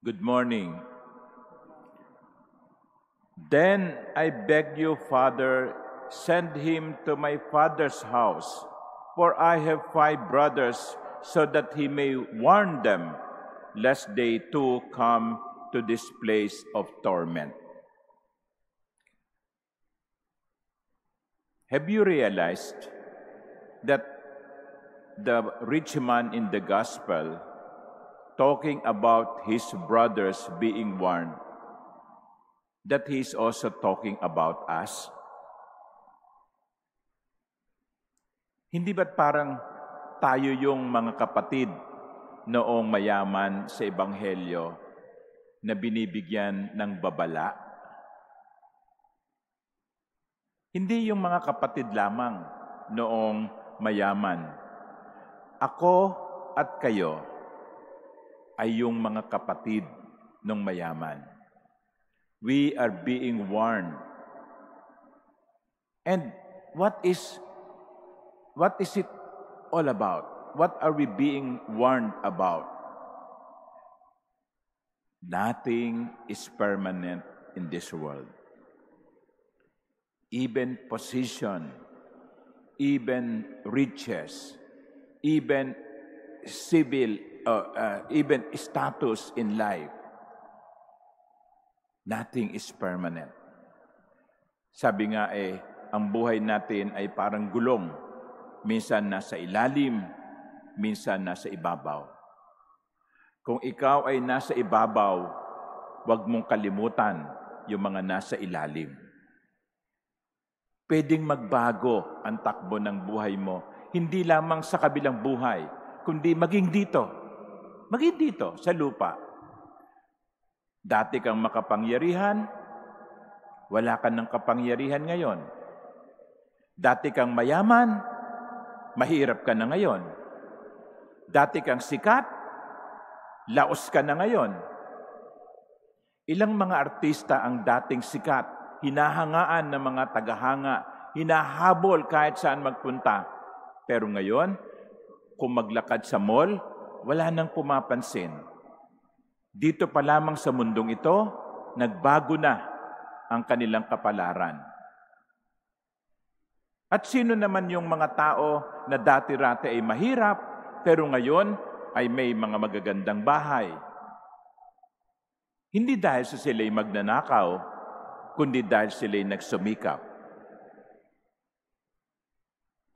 Good morning. Then I beg you, Father, send him to my father's house, for I have 5 brothers, so that he may warn them, lest they too come to this place of torment. Have you realized that the rich man in the gospel, talking about his brothers being warned, that he is also talking about us? Hindi ba't parang tayo yung mga kapatid noong mayaman sa Ebanghelyo na binibigyan ng babala? Hindi yung mga kapatid lamang noong mayaman. Ako at kayo ay yung mga kapatid ng mayaman. We are being warned. And what is it all about? What are we being warned about? Nothing is permanent in this world. Even position, even riches, even even status in life, nothing is permanent. Sabi nga ang buhay natin ay parang gulong. Minsan nasa ilalim, minsan nasa ibabaw. Kung ikaw ay nasa ibabaw, huwag mong kalimutan yung mga nasa ilalim. Pwedeng magbago ang takbo ng buhay mo, hindi lamang sa kabilang buhay, kundi maging dito. Maging dito, sa lupa. Dati kang makapangyarihan, wala ka ng kapangyarihan ngayon. Dati kang mayaman, mahirap ka na ngayon. Dati kang sikat, laos ka na ngayon. Ilang mga artista ang dating sikat, hinahangaan ng mga tagahanga, hinahabol kahit saan magpunta. Pero ngayon, kung maglakad sa mall, wala nang pumapansin. Dito pa lamang sa mundong ito, nagbago na ang kanilang kapalaran. At sino naman yung mga tao na dati-rati ay mahirap, pero ngayon ay may mga magagandang bahay? Hindi dahil sa sila'y magnanakaw, kundi dahil sila'y nagsumikap.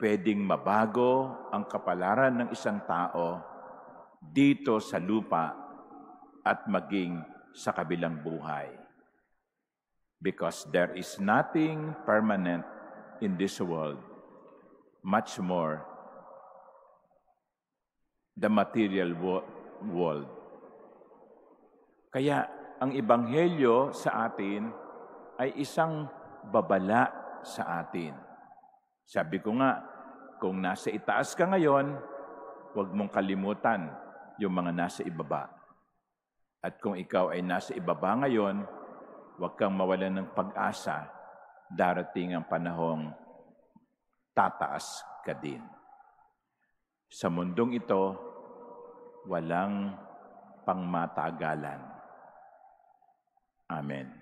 Pwedeng mabago ang kapalaran ng isang tao dito sa lupa at maging sa kabilang buhay. Because there is nothing permanent in this world, much more the material world. Kaya ang Ebanghelyo sa atin ay isang babala sa atin. Sabi ko nga, kung nasa itaas ka ngayon, huwag mong kalimutan yung mga nasa ibaba. At kung ikaw ay nasa ibaba ngayon, huwag kang mawalan ng pag-asa, darating ang panahong tataas ka din. Sa mundong ito, walang pangmatagalan. Amen.